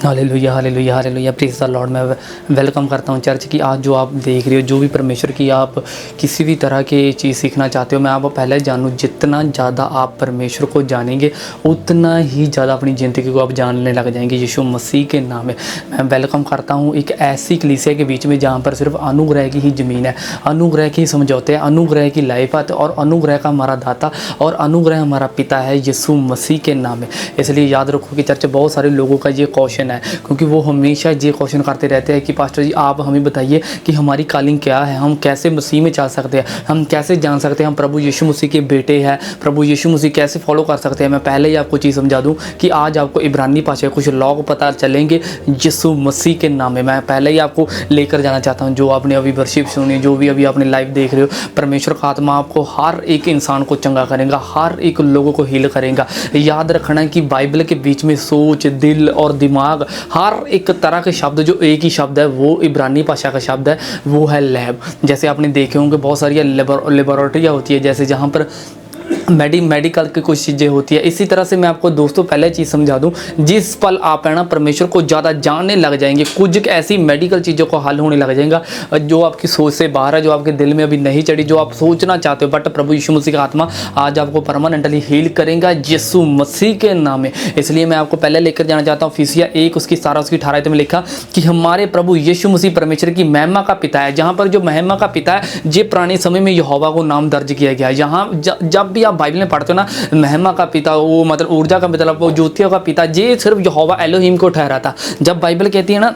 Hallelujah hallelujah hallelujah praise the Lord. मैं welcome करता हूँ चर्च की। आज जो आप देख रहे हो, जो भी परमेश्वर की आप किसी भी तरह की चीज़ सीखना चाहते हो, मैं आपको पहले जानूँ, जितना ज़्यादा आप परमेश्वर को जानेंगे उतना ही ज़्यादा अपनी ज़िंदगी को आप जानने लग जाएंगे यीशु मसीह के नाम में। मैं वेलकम करता हूँ एक ऐसी कलीसिया के बीच में जहाँ पर सिर्फ अनुग्रह की ही ज़मीन है, अनुग्रह की समझौते हैं, अनुग्रह की लाइफ है और अनुग्रह का हमारा दाता और अनुग्रह हमारा पिता है यीशु मसीह के नाम में। इसलिए याद रखो कि चर्च बहुत सारे लोगों का ये क्वेश्चन है, क्योंकि वो हमेशा ये क्वेश्चन करते रहते हैं कि पास्टर जी आप हमें बताइए कि हमारी कॉलिंग क्या है, हम कैसे मसीह में चल सकते हैं, हम कैसे जान सकते हैं हम प्रभु यीशु मसीह के बेटे हैं, प्रभु यीशु मसीह कैसे फॉलो कर सकते हैं। मैं पहले ही आपको चीज़ समझा दूं कि आज आपको इब्रानी भाषा कुछ लोग पता चलेंगे यीशु मसीह के नाम में। मैं पहले ही आपको लेकर जाना चाहता हूँ, जो आपने अभी वर्शिप सुनी, जो भी अभी आपने लाइव देख रहे हो, परमेश्वर का आत्मा आपको हर एक इंसान को चंगा करेगा, हर एक लोगों को हील करेगा। याद रखना कि बाइबल के बीच में सोच, दिल और दिमाग, हर एक तरह के शब्द जो एक ही शब्द है वो इब्रानी भाषा का शब्द है, वो है लैब। जैसे आपने देखे होंगे बहुत सारी लेबोरेटरियाँ होती है, जैसे जहाँ पर मेडिकल की कुछ चीज़ें होती है। इसी तरह से मैं आपको दोस्तों पहले चीज़ समझा दूं, जिस पल आप है ना परमेश्वर को ज़्यादा जानने लग जाएंगे, कुछ ऐसी मेडिकल चीज़ों को हल होने लग जाएगा जो आपकी सोच से बाहर है, जो आपके दिल में अभी नहीं चढ़ी, जो आप सोचना चाहते हो, बट प्रभु यीशु मसीह का आत्मा आज आपको परमानेंटली हील करेगा यीशु मसीह के नाम में। इसलिए मैं आपको पहले लेकर जाना चाहता हूँ फिसिया 1 उसकी 17 उसकी 18 में लिखा कि हमारे प्रभु यीशु मसीह परमेश्वर की महिमा का पिता है। जहाँ पर जो महिमा का पिता है, ये पुराने समय में यहोवा को नाम दर्ज किया गया है। यहाँ जब भी आप बाइबल में पढ़ते हो ना, महिमा का पिता, वो मतलब ऊर्जा का मतलब वो ज्योतियों का पिता, ये सिर्फ यहोवा एलोहिम को ठहरा था। जब बाइबल कहती है ना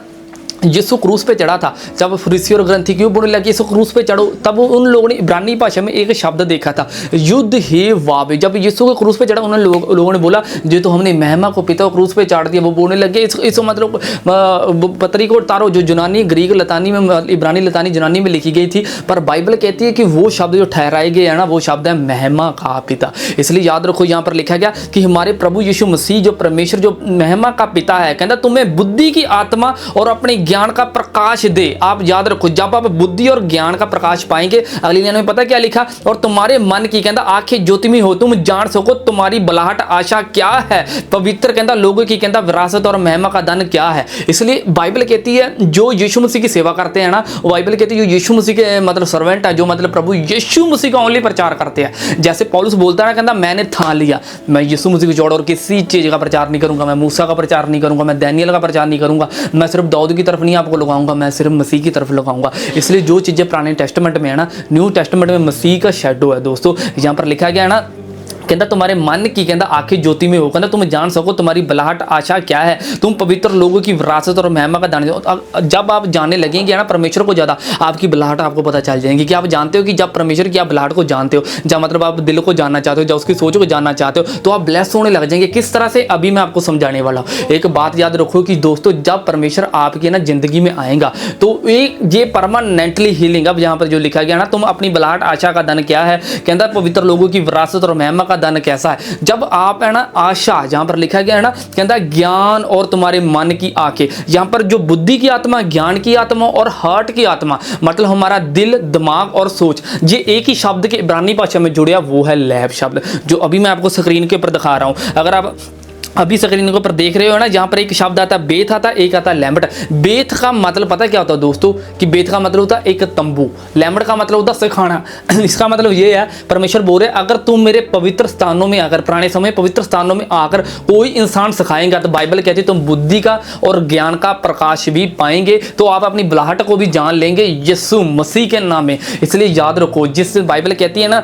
यीशु क्रूस पे चढ़ा था, जब फरीसी और ग्रंथी क्यों बोलने लगे यीशु क्रूस पे चढ़ो, तब उन लोगों ने इब्रानी भाषा में एक शब्द देखा था, युद्ध हे वावे। जब यीशु को क्रूस पे चढ़ा, उन लोगों ने बोला जो तो हमने महिमा को पिता को क्रूस पे चाड़ दिया। वो बोलने लगे इस मतलब पत्री को उतारो, जो यूनानी ग्रीक लतानी में, इब्रानी लतानी यूनानी में लिखी गई थी, पर बाइबल कहती है कि वो शब्द जो ठहराए गए है ना, वो शब्द है महिमा का पिता। इसलिए याद रखो यहाँ पर लिखा गया कि हमारे प्रभु यीशु मसीह जो परमेश्वर जो महिमा का पिता है, कहता तुम्हें बुद्धि की आत्मा और अपने ज्ञान का प्रकाश दे। आप याद रखो, जब आप बुद्धि और ज्ञान का प्रकाश पाएंगे, अगली लाइन में पता क्या लिखा, और तुम्हारे मन की कहता आंखें ज्योतिमी हो, तुम जान सको तुम्हारी बलाहट आशा क्या है, पवित्र कहता लोगों की कहता विरासत और महिमा का धन क्या है। इसलिए बाइबल कहती है जो यीशु मसीह की सेवा करते हैं ना, बाइबल कहती है जो यीशु मसीह के मतलब सर्वेंट है, जो मतलब प्रभु यीशु मसीह का ओनली प्रचार करते हैं। जैसे पौलुस बोलता है कहता मैंने ठान लिया, मैं यीशु मसीह को छोड़ और किसी चीज का प्रचार नहीं करूंगा, मैं मूसा का प्रचार नहीं करूंगा, मैं दानियल का प्रचार नहीं करूंगा, मैं सिर्फ दाऊद की तरफ नहीं आपको लगाऊंगा, मैं सिर्फ मसीह की तरफ लगाऊंगा। इसलिए जो चीज़ें पुराने टेस्टामेंट में है ना, न्यू टेस्टामेंट में मसीह का शैडो है दोस्तों। यहाँ पर लिखा गया है ना, कहता तुम्हारे मन की कहता आंखें ज्योति में हो, कहता तुम जान सको तुम्हारी बलाहट आशा क्या है, तुम पवित्र लोगों की विरासत और महिमा का दान। जब आप जानने लगेंगे ना परमेश्वर को ज़्यादा, आपकी बलाहट आपको पता चल जाएंगी। कि आप जानते हो कि जब परमेश्वर की आप बलाहट को जानते हो, जब मतलब आप दिल को जानना चाहते हो, जब उसकी सोच को जानना चाहते हो, तो आप ब्लेस होने लग जाएंगे। किस तरह से अभी मैं आपको समझाने वाला हूँ। एक बात याद रखो कि दोस्तों, जब परमेश्वर आपकी ना जिंदगी में आएगा तो एक ये परमानेंटली हीलिंग, अब यहाँ पर जो लिखा गया ना, तुम अपनी बलाहट आशा का धन क्या है, कहता पवित्र लोगों की विरासत और महिमा का धन कैसा है। जब आप है ना आशा, जहां पर लिखा गया है ना, कहता ज्ञान और तुम्हारे मन की आंखें, यहां पर जो बुद्धि की आत्मा, ज्ञान की आत्मा और हार्ट की आत्मा, मतलब हमारा दिल, दिमाग और सोच, ये एक ही शब्द के इब्रानी भाषा में जुड़े, वो है लैब शब्द, जो अभी मैं आपको स्क्रीन के ऊपर दिखा रहा हूं। अगर आप अभी स्क्रीन के ऊपर देख रहे हो ना, जहाँ पर एक शब्द आता है बेथ, आता है एक आता है लैम्बट। बेथ का मतलब पता क्या होता है दोस्तों, कि बेथ का मतलब होता है एक तंबू, लैम्बट का मतलब होता है सिखाना। इसका मतलब ये है, परमेश्वर बोल रहे अगर तुम मेरे पवित्र स्थानों में आकर, पुराने समय पवित्र स्थानों में आकर कोई इंसान सिखाएंगा, तो बाइबल कहती है तुम बुद्धि का और ज्ञान का प्रकाश भी पाएंगे, तो आप अपनी बुलाहट को भी जान लेंगे यीशु मसीह के नाम में। इसलिए याद रखो, जिस बाइबल कहती है ना,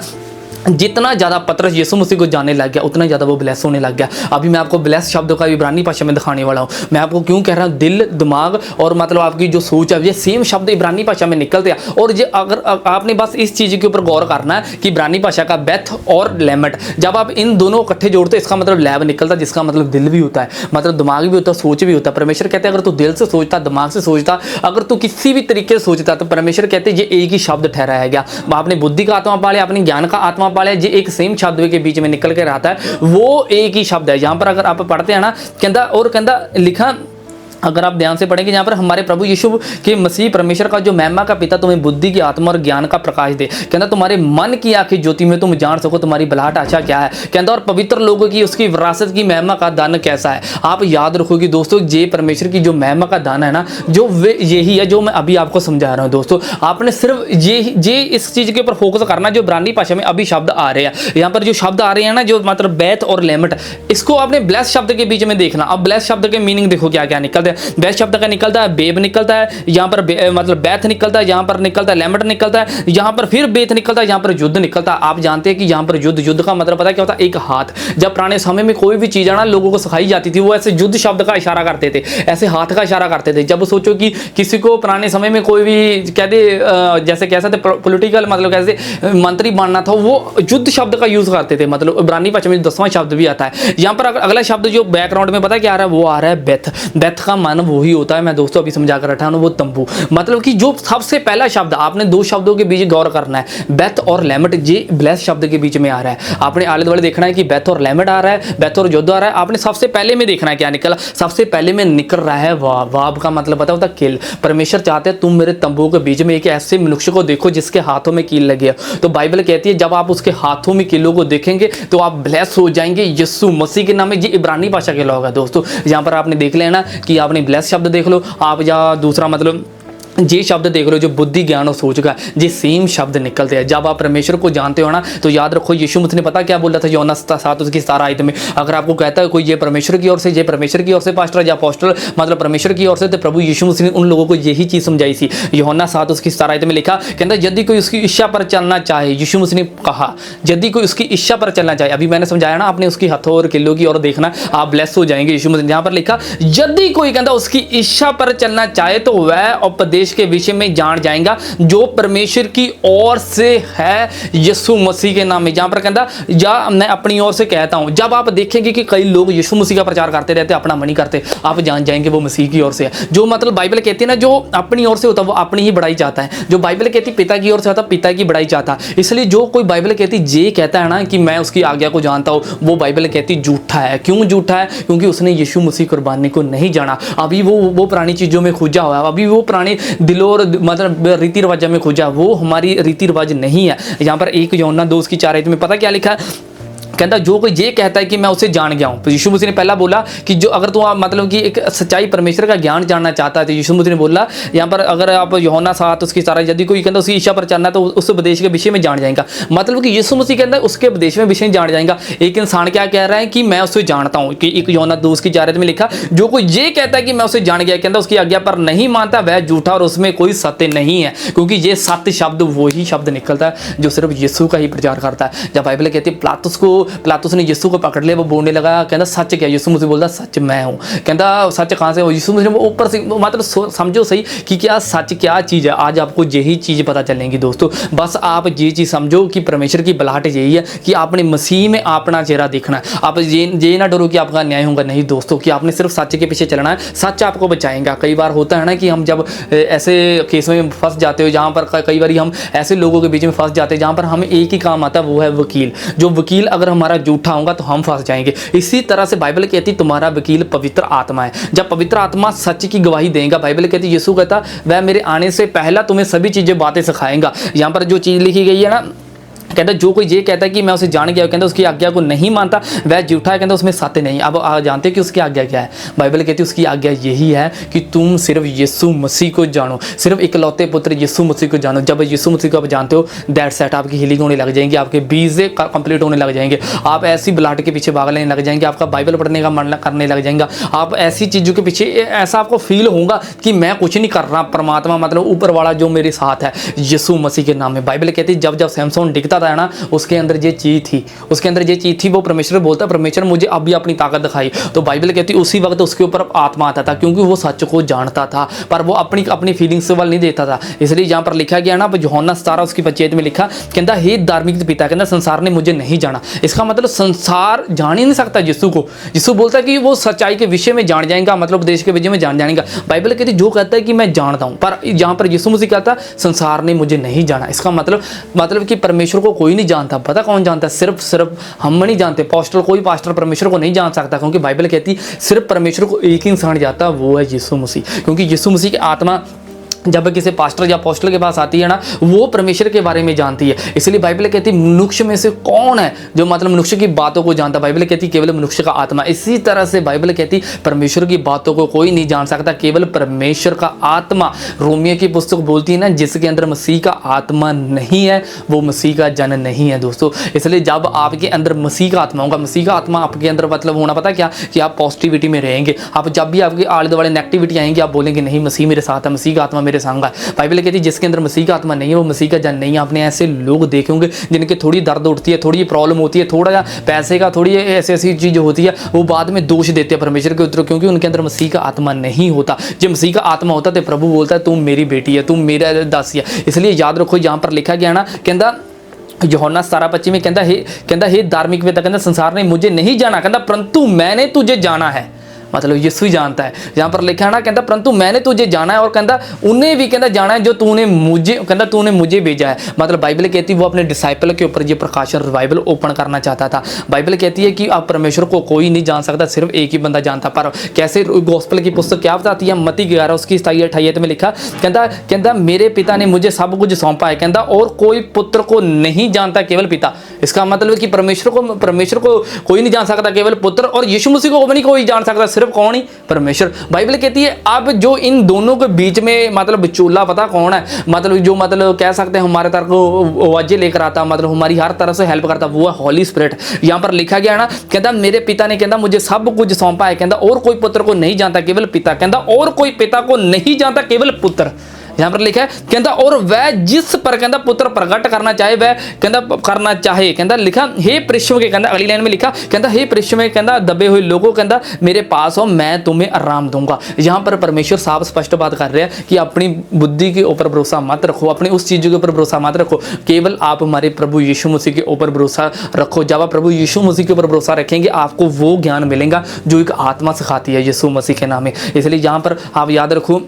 जितना ज़्यादा पतरस यीशु मसीह को जानने लग गया, उतना ज़्यादा वो ब्लेस होने लग गया। अभी मैं आपको ब्लेस शब्दों का इब्रानी भाषा में दिखाने वाला हूँ। मैं आपको क्यों कह रहा हूँ, दिल, दिमाग और मतलब आपकी जो सोच है, ये सेम शब्द इब्रानी भाषा में निकलते हैं। और ये अगर आपने बस इस चीज़ के ऊपर गौर करना है कि इब्रानी भाषा का बेथ और लैमट, जब आप इन दोनों इकट्ठे जोड़ते हैं, इसका मतलब लैब निकलता है, जिसका मतलब दिल भी होता है, मतलब दिमाग भी होता है, सोच भी होता है। परमेश्वर कहते हैं अगर तू दिल से सोचता, दिमाग से सोचता, अगर तू किसी भी तरीके से सोचता, तो परमेश्वर कहते हैं ये एक ही शब्द ठहराया गया। आपने बुद्धि का आत्मा पा लिया, आपने ज्ञान का आत्मा पा लिया, ये एक सेम शब्द के बीच में निकल के रहता है, वो एक ही शब्द है। यहां पर अगर आप पढ़ते हैं ना, कहता और कहता लिखा अगर आप ध्यान से पढ़ेंगे यहाँ पर हमारे प्रभु यीशु के मसीह परमेश्वर का जो महिमा का पिता तुम्हें बुद्धि की आत्मा और ज्ञान का प्रकाश दे, कहता तुम्हारे मन की आंखें ज्योति में तुम जान सको तुम्हारी भलाट आशा क्या है, कहता और पवित्र लोगों की उसकी विरासत की महिमा का दान कैसा है। आप याद रखोगे दोस्तों, ये परमेश्वर की जो महिमा का दान है ना, जो यही है जो मैं अभी आपको समझा रहा हूँ। दोस्तों आपने सिर्फ ये इस चीज़ के ऊपर फोकस करना, जो इब्रानी भाषा में अभी शब्द आ रहे हैं, यहाँ पर जो शब्द आ रहे हैं ना, जो मतलब बैत और लेमट, इसको आपने ब्लेस शब्द के बीच में देखना। अब ब्लेस शब्द के मीनिंग देखो क्या क्या निकलते हैं। बैत शब्द का निकलता है बेब निकलता है, यहाँ पर मतलब बैथ निकलता है, यहाँ पर निकलता है लेमट निकलता है, यहाँ पर फिर बेत निकलता है, यहाँ पर युद्ध निकलता है। आप जानते हैं कि यहाँ पर युद्ध का मतलब पता है क्या होता है, एक हाथ। जब पुराने समय में कोई भी चीज है ना लोगों को सिखाई जाती थी, वो ऐसे युद्ध शब्द का इशारा करते थे, ऐसे हाथ का इशारा करते थे। जब सोचो कि किसी को पुराने समय में कोई भी कह दे, जैसे कह सकते पॉलिटिकल मतलब कैसे मंत्री बनना था, वो युद्ध शब्द का यूज करते थे। मतलब इब्रानी भाषा में 10वां शब्द भी आता है। यहाँ पर अगला शब्द जो बैकग्राउंड में पता है क्या आ रहा है, वो आ रहा है बेथ। बेथ का मान वही होता है, मैं दोस्तों अभी समझा कर रखा हूं, वो तंबू। मतलब कि जो सबसे पहला शब्द, आपने दो शब्दों के बीच गौर करना है, बेथ और लेमट, ये ब्लेस शब्द के बीच में आ रहा है। आपने आले दुआले देखना है कि बेथ और लेमट आ रहा है, बेथ और युद्ध आ रहा है। आपने सबसे पहले में देखना है क्या निकला, सबसे पहले में निकल रहा है वाब। वाब का मतलब पता होता है किल। परमेश्वर चाहते हैं तुम मेरे तंबू के बीच में एक ऐसे मनुष्य को देखो जिसके हाथों में कील लगी है। तो बाइबल कहती है जब आप उसके हाथों में कीलों को देखेंगे तो आप ब्लेस हो जाएंगे यीशु मसीह के नाम में। ये इब्रानी भाषा के लोग है दोस्तों। यहाँ पर आपने देख लेना कि आपने ब्लेस शब्द देख लो आप, या दूसरा मतलब ये शब्द देख लो जो बुद्धि ज्ञान और सोच का, ये सेम शब्द निकलते हैं। जब आप परमेश्वर को जानते हो ना, तो याद रखो यीशु मसीह ने पता क्या बोला था यूहन्ना 7 उसकी 17 आयत में, अगर आपको कहता है कोई ये परमेश्वर की ओर से, ये परमेश्वर की ओर से पास्टर या अपोस्टल मतलब परमेश्वर की ओर से, तो प्रभु यीशु मसीह ने उन लोगों को यही चीज समझाई थी। यूहन्ना 7 उसकी 17 आयत में लिखा, कहता यदि कोई उसकी इच्छा पर चलना चाहे, यीशु मसीह ने कहा यदि कोई उसकी इच्छा पर चलना चाहे। अभी मैंने समझाया ना, आपने उसकी हाथों और किलों की ओर देखना, आप ब्लेस हो जाएंगे। यीशु मसीह ने यहाँ पर लिखा यदि कोई कहता उसकी इच्छा पर चलना चाहे तो वह उपदेश के विषय में जान जाएगा जो परमेश्वर की ओर से है यीशु मसीह के नाम में। जहां पर कहता या मैं अपनी ओर से कहता हूं, जब आप देखेंगे कि कई लोग यीशु मसीह का प्रचार करते रहते अपना मन ही करते, आप जान जाएंगे वो मसीह की ओर से है। जो मतलब बाइबल कहती है ना, जो अपनी ओर से होता है वो अपनी ही बड़ाई चाहता है। जो बाइबल कहती पिता की ओर से होता पिता की बड़ाई चाहता है। इसलिए जो कोई बाइबल कहती ये कहता है ना कि मैं उसकी आज्ञा को जानता हूं, वो बाइबल कहती झूठा है। क्यों झूठा है? क्योंकि उसने यीशु मसीह कुर्बानी को नहीं जाना। अभी वो पुरानी चीजों में खोजा हुआ है, अभी वो पुराने दिलों और मतलब रीति रिवाज में खोजा, वो हमारी रीति रिवाज नहीं है। यहाँ पर 1 यूहन्ना 2 उसकी 4 में पता क्या लिखा है, कहता जो कोई ये कहता है कि मैं उसे जान गया हूं। तो यीशु मसीह ने पहला बोला कि जो अगर तुम मतलब कि एक सच्चाई परमेश्वर का ज्ञान जानना चाहता है, तो यीशु मसीह ने बोला यहाँ पर अगर आप यूहन्ना 7 उसकी 4 यदि कोई कहता उसकी इच्छा पर चलना तो उस उपदेश के विषय में जान जाएगा। मतलब कि यीशु मसीह कहता है उसके उपदेश में विषय में जान जाएगा। एक इंसान क्या कह रहा है कि मैं उसे जानता हूं, कि 1 यूहन्ना 2 उसकी 4 में लिखा जो कोई ये कहता है कि मैं उसे जान गया, कहता उसकी आज्ञा पर नहीं मानता वह झूठा और उसमें कोई सत्य नहीं है। क्योंकि ये सत्य शब्द वही शब्द निकलता है जो सिर्फ यीशु का ही प्रचार करता है। जब बाइबल कहती है पिलातुस ने यीशु को पकड़ लिया, वो बोलने लगा, कहता सच क्या? यीशु मुझे बोलता सच मैं हूं। कहता सच कहां से हो? यीशु मुझे ऊपर से मतलब समझो सही कि क्या सच क्या चीज है। आज आपको यही चीज पता चलेंगी दोस्तों। बस आप ये चीज समझो कि परमेश्वर की बुलाहट यही है कि आपने मसीह में अपना चेहरा देखना है। आप ये ना डरो कि आपका न्याय होगा, नहीं दोस्तों, कि आपने सिर्फ सच के पीछे चलना है। सच आपको बचाएगा। कई बार होता है ना कि हम जब ऐसे केसों में फंस जाते हो जहां पर कई बार हम ऐसे लोगों के बीच में फंस जाते हैं जहां पर हमें एक ही काम आता है, वो है वकील। जो वकील अगर हमारा झूठा होगा तो हम फंस जाएंगे। इसी तरह से बाइबल कहती तुम्हारा वकील पवित्र आत्मा है। जब पवित्र आत्मा सच की गवाही देगा, बाइबल कहती यीशु कहता वह मेरे आने से पहला तुम्हें सभी चीजें बातें सिखाएगा। यहाँ पर जो चीज लिखी गई है ना, कहता जो कोई ये कहता है कि मैं उसे जान गया, कहता उसकी आज्ञा को नहीं मानता वह झूठा है, कहता उसमें सत्य नहीं। अब जानते हो कि उसकी आज्ञा क्या है? बाइबल कहती है उसकी आज्ञा यही है कि तुम सिर्फ यीशु मसीह को जानो, सिर्फ इकलौते पुत्र यीशु मसीह को जानो। जब यीशु मसीह को आप जानते हो, दैट सेट आपकी हीलिंग होने लग जाएंगी, आपके बीजे कंप्लीट होने लग जाएंगे, आप ऐसी ब्लाट के पीछे भागने लग जाएंगे, आपका बाइबल पढ़ने का मन करने लग जाएगा, आप ऐसी चीज़ों के पीछे ऐसा आपको फील होगा कि मैं कुछ नहीं कर रहा, परमात्मा मतलब ऊपर वाला जो मेरे साथ है यीशु मसीह के नाम में। बाइबल कहती है जब जब सैमसोन दिखता था ना, उसके अंदर ये चीज थी, उसके अंदर ये चीज थी। वो परमेश्वर बोलता परमेश्वर मुझे अभी अपनी ताकत दिखाई, तो बाइबल कहती उसी वक्त उसके ऊपर आत्मा आता था, क्योंकि वो सच को जानता था, पर वो अपनी अपनी फीलिंग्स से वाल नहीं देता था। इसलिए यहाँ पर लिखा गया ना, यूहन्ना 17 उसकी 25 में लिखा, कहता हे धार्मिक पिता, कहता संसार ने मुझे नहीं जाना। इसका मतलब संसार जान ही नहीं सकता यीशु को। यीशु बोलता है कि वो सच्चाई के विषय में जान जाएगा, मतलब देश के विषय में जान जाएगा। बाइबल कहती जो कहता है कि मैं जानता हूं, पर यहाँ पर यीशु मसीह कहता संसार ने मुझे नहीं जाना। इसका मतलब कि परमेश्वर को को कोई नहीं जानता। पता कौन जानता है? सिर्फ हम नहीं जानते, कोई पास्टर परमेश्वर को नहीं जान सकता, क्योंकि बाइबल कहती सिर्फ परमेश्वर को एक ही इंसान जानता, वो है यीशु मसीह। क्योंकि यीशु मसीह की आत्मा जब किसी पास्टर या अपोस्टल के पास आती है ना, वो परमेश्वर के बारे में जानती है। इसलिए बाइबल कहती है मनुष्य में से कौन है जो मतलब मनुष्य की बातों को जानता? बाइबल कहती है केवल मनुष्य का आत्मा। इसी तरह से बाइबल कहती परमेश्वर की बातों को कोई नहीं जान सकता, केवल परमेश्वर का आत्मा। रोमियो की पुस्तक बोलती है ना, जिसके अंदर मसीह का आत्मा नहीं है वो मसीह का जन नहीं है दोस्तों। इसलिए जब आपके अंदर मसीह का आत्मा होगा, मसीह का आत्मा आपके अंदर मतलब होना पता क्या, कि आप पॉजिटिविटी में रहेंगे। आप जब भी आपके आले दुआले नेगेटिविटी आएंगे, आप बोलेंगे नहीं मसीह मेरे साथ है, मसीह का आत्मा मेरे संग है। बाइबल कहती है जिसके अंदर मसीह का आत्मा नहीं है वो मसीह का जन नहीं है। आपने ऐसे लोग देखे होंगे जिनके थोड़ी दर्द उठती है, थोड़ी प्रॉब्लम होती है, थोड़ा पैसे का थोड़ी ऐसी चीज़ होती है, वो बाद में दोष देते हैं परमेश्वर के ऊपर, क्योंकि उनके अंदर मसीह का आत्मा नहीं होता। जब मसीह का आत्मा होता तो प्रभु बोलता है तुम मेरी बेटी है, तुम मेरा दासी है। इसलिए याद रखो यहाँ पर लिखा गया ना, कहता यूहन्ना 17:25 में कहता हे धार्मिक पिता, कहता संसार ने मुझे नहीं जाना, कहता परंतु मैंने तुझे जाना है। मतलब यीशु ही जानता है। यहाँ पर लिखा है ना, कहता परंतु मैंने तुझे जाना है, और कहता उन्हें भी कहता जाना है जो तूने मुझे भेजा है। मतलब बाइबल कहती है वो अपने डिसाइपल के ऊपर ये प्रकाशन रिवाइवल ओपन करना चाहता था। बाइबल कहती है कि आप परमेश्वर को कोई नहीं जान सकता, सिर्फ एक ही बंदा जानता। पर कैसे? गॉस्पेल की पुस्तक क्या बताती है? मत्ती 11 उसकी 27-28 में लिखा, कहता मेरे पिता ने मुझे सब कुछ सौंपा है, कहता और कोई पुत्र को नहीं जानता केवल पिता। इसका मतलब है कि परमेश्वर को कोई नहीं जान सकता, केवल पुत्र, और यीशु मसीह को नहीं कोई जान सकता, सिर्फ कौन ही? परमेश्वर। बाइबल कहती है अब जो इन दोनों के बीच में मतलब चूल्हा पता कौन है? मतलब जो मतलब कह सकते हैं हमारे तरफ को आवाजें लेकर आता, मतलब हमारी हर तरह से हेल्प करता, वो है हॉली स्पिरिट। यहाँ पर लिखा गया ना, कहता मेरे पिता ने कहता मुझे सब कुछ सौंपा है, कहता और कोई पुत्र को नहीं जानता केवल पिता, कहता और कोई पिता को नहीं जानता केवल पुत्र। यहाँ पर लिखा है कहता और वह जिस पर कहता पुत्र प्रकट करना चाहे वह कहता करना चाहे। कहता लिखा हे पृष्ठ के, कहता अगली लाइन में लिखा, कहता हे पृष्ठ में कहता दबे हुए लोगों, कहता मेरे पास हो मैं तुम्हें आराम दूंगा। यहाँ पर परमेश्वर साफ स्पष्ट बात कर रहे हैं कि अपनी बुद्धि के ऊपर भरोसा मत रखो, अपनी उस चीज़ के ऊपर भरोसा मत रखो, केवल आप हमारे प्रभु यीशु मसीह के ऊपर भरोसा रखो। जब आप प्रभु यीशु मसीह के ऊपर भरोसा रखेंगे आपको वो ज्ञान मिलेगा जो एक आत्मा सिखाती है यीशु मसीह के नाम में। इसलिए यहाँ पर आप याद रखो,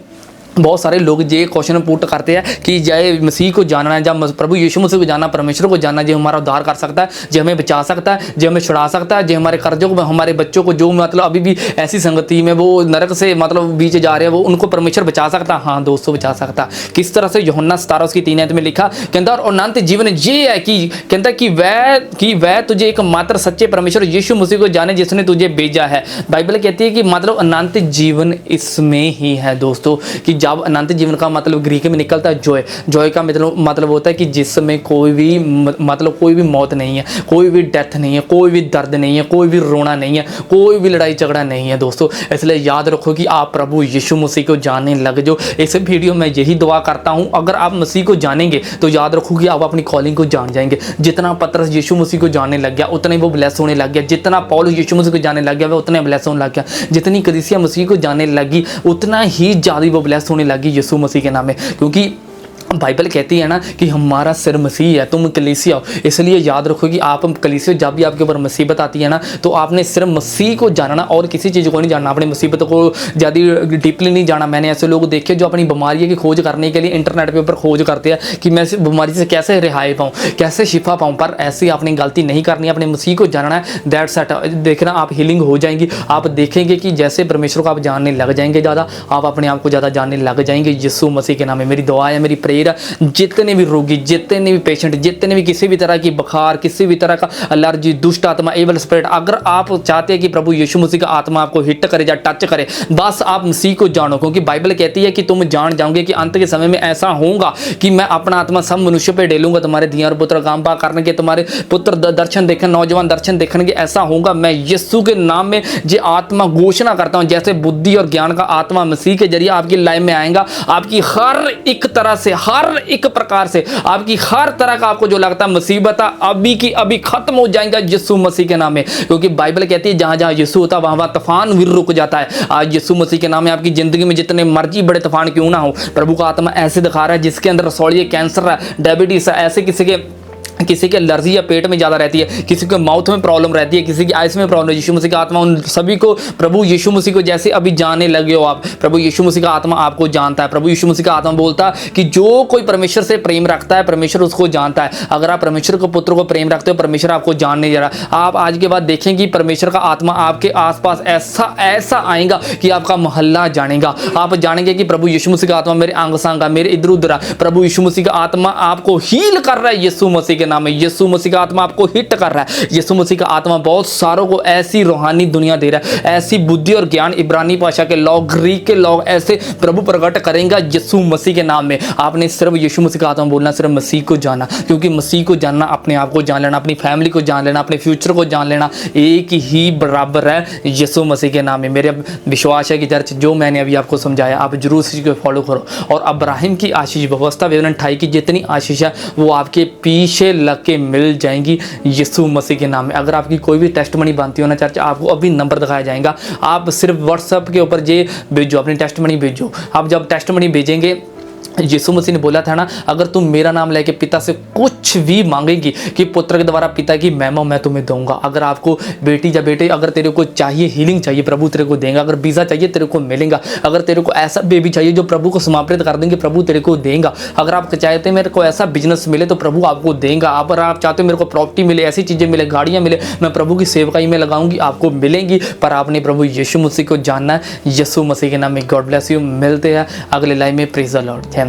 बहुत सारे लोग ये क्वेश्चन पुट करते हैं कि जय मसीह को जानना है, जब प्रभु यीशु मसीह को जानना, परमेश्वर को जानना, जो हमारा उद्धार कर सकता है, जो हमें बचा सकता है, जो हमें छुड़ा सकता है, जो हमारे कर्जों को, हमारे बच्चों को जो मतलब अभी भी ऐसी संगति में वो नरक से मतलब बीच जा रहे हैं, वो उनको परमेश्वर बचा सकता है। हाँ दोस्तों बचा सकता है। किस तरह से? यूहन्ना 17:3 में लिखा, कहता और अनंत जीवन ये है कि कहता कि वह तुझे एक मात्र सच्चे परमेश्वर यीशु मसीह को जाने जिसने तुझे भेजा है। बाइबल कहती है कि मतलब अनंत जीवन इसमें ही है दोस्तों, कि जब अनंत जीवन का मतलब ग्रीक में निकलता है जॉय का मतलब होता है कि जिसमें कोई भी मौत नहीं है, कोई भी डेथ नहीं है, कोई भी दर्द नहीं है, कोई भी रोना नहीं है, कोई भी लड़ाई झगड़ा नहीं है दोस्तों। इसलिए याद रखो कि आप प्रभु यीशु मसीह को जानने लग जाओ। इस वीडियो में यही दुआ करता हूँ, अगर आप मसीह को जानेंगे तो याद रखो कि आप अपनी कॉलिंग को जान जाएंगे। जितना पतरस यीशु मसीह को जानने लग गया उतना ही वो ब्लेस होने लग गया, जितना पौलुस यीशु मसीह को जानने लग गया वो उतना ब्लेस होने लग गया, जितनी कलीसिया मसीह को जानने लगी उतना ही ज़्यादा वो ब्लेस होने लगी यीशु मसीह के नाम में। क्योंकि बाइबल कहती है ना कि हमारा सिर मसीह है, तुम कलीसिया हो। इसलिए याद रखो कि आप कलीसिया, जब भी आपके ऊपर मुसीबत आती है ना तो आपने सिर्फ मसीह को जानना और किसी चीज़ को नहीं जानना, अपनी मुसीबत को ज़्यादा डीपली नहीं जाना। मैंने ऐसे लोग देखे जो अपनी बीमारी की खोज करने के लिए इंटरनेट के ऊपर खोज करते हैं कि मैं इस बीमारी से कैसे रिहाई पाऊँ, कैसे शिफा पाऊँ। पर ऐसी आपने गलती नहीं करनी, अपने मसीह को जानना है, दैट सेट। देखना आप हीलिंग हो जाएंगी। आप देखेंगे कि जैसे परमेश्वर को आप जानने लग जाएंगे ज़्यादा, आप अपने आप को ज़्यादा जानने लग जाएंगे यीशु मसीह के नाम में। मेरी दुआ है, मेरी प्रेयर, जितने भी रोगी, जितने भी पेशेंट, जितने भी किसी भी तरह की बुखार, किसी भी तरह का एलर्जी, दुष्ट आत्मा, एवल स्पिरिट, अगर आप चाहते हैं कि प्रभु यीशु मसीह का आत्मा आपको हिट करे या टच करे, बस आप मसीह को जानो। क्योंकि बाइबल कहती है कि तुम जान जाओगे कि अंत के समय में ऐसा होगा कि मैं अपना आत्मा सब मनुष्य पे डेलूंगा, तुम्हारे दिया और पुत्र काम पा करने के, तुम्हारे पुत्र दर्शन देखें, नौजवान दर्शन देखने के, ऐसा होगा। मैं यीशु के नाम में ये आत्मा घोषणा करता हूँ, जैसे बुद्धि और ज्ञान का आत्मा मसीह के जरिए आपकी लाइफ में आएगा, आपकी हर एक तरह से, हर एक प्रकार से, आपकी हर तरह का आपको जो लगता है मुसीबत अभी की अभी खत्म हो जाएगा यीशु मसीह के नाम में। क्योंकि बाइबल कहती है जहां जहां यीशु होता है वहां वहां तूफान भी रुक जाता है। आज यीशु मसीह के नाम में आपकी जिंदगी में जितने मर्जी बड़े तूफान क्यों ना हो, प्रभु का आत्मा ऐसे दिखा रहा है जिसके अंदर रसौली, कैंसर है, डायबिटीज है, ऐसे किसी के किसी के एलर्जी या पेट में ज़्यादा रहती है, किसी को माउथ में प्रॉब्लम रहती है, किसी की आइस में प्रॉब्लम है, यीशु मसीह का आत्मा उन सभी को, प्रभु यीशु मसीह को जैसे अभी जानने लगे हो आप, प्रभु यीशु मसीह का आत्मा आपको जानता है। प्रभु यीशु मसीह का आत्मा बोलता है कि जो कोई परमेश्वर से प्रेम रखता है परमेश्वर उसको जानता है। अगर आप परमेश्वर को पुत्र को प्रेम रखते हो परमेश्वर आपको जानने जा रहा है। आप आज के बाद देखें कि परमेश्वर का आत्मा आपके आसपास ऐसा ऐसा आएगा कि आपका मोहल्ला जानेगा। आप जानेंगे कि प्रभु यीशु मसीह का आत्मा मेरे अंग संग है, मेरे इधर उधर है। प्रभु यीशु मसीह का आत्मा आपको हील कर रहा है यीशु मसीह के नाम में। यीशु मसीह का आत्मा आपको हिट कर रहा है। यीशु मसीह का आत्मा बहुत सारों को ऐसी रूहानी दुनिया दे रहा है, ऐसी बुद्धि और ज्ञान इब्रानी भाषा के लोग, ग्रीक के लोग ऐसे प्रभु प्रकट करेंगे यीशु मसीह के नाम में। आपने सिर्फ यीशु मसीह का आत्मा बोलना, सिर्फ मसीह को जाना, क्योंकि मसीह को जानना अपने आप को जान लेना, अपनी फैमिली को जान लेना, अपने फ्यूचर को जान लेना एक ही बराबर है यीशु मसीह के नाम में। मेरे विश्वास है कि चर्च जो मैंने अभी आपको समझाया आप जरूर इसी को फॉलो करो और अब्राहिम की आशीष व्यवस्था वेदन 28 की जितनी आशीष है वो आपके पीछे लग के मिल जाएंगी यीशु मसीह के नाम में। अगर आपकी कोई भी टेस्टमनी बनती हो ना चर्च, आपको अभी नंबर दिखाया जाएगा, आप सिर्फ व्हाट्सएप के ऊपर ये भेजो, अपनी टेस्टमनी भेजो। आप जब टेस्टमनी भेजेंगे, यीशु मसीह ने बोला था ना, अगर तुम मेरा नाम लेके पिता से कुछ भी मांगेगी कि पुत्र के द्वारा पिता की महिमा मैं तुम्हें दूंगा। अगर आपको बेटी या बेटे अगर तेरे को चाहिए, हीलिंग चाहिए, प्रभु तेरे को देगा। अगर वीज़ा चाहिए तेरे को मिलेगा। अगर तेरे को ऐसा बेबी चाहिए जो प्रभु को समर्पित कर देंगे, प्रभु तेरे को देगा। अगर आप चाहते हैं मेरे को ऐसा बिजनेस मिले तो प्रभु आपको देगा। अगर आप चाहते हो मेरे को प्रॉपर्टी मिले, ऐसी चीज़ें मिले, गाड़ियाँ मिले, मैं प्रभु की सेवकाई में लगाऊंगी, आपको मिलेंगी। पर आपने प्रभु यीशु मसीह को जानना है यीशु मसीह के नाम में। God bless you. मिलते हैं अगले लाइव में। Praise the Lord. थैंक्स।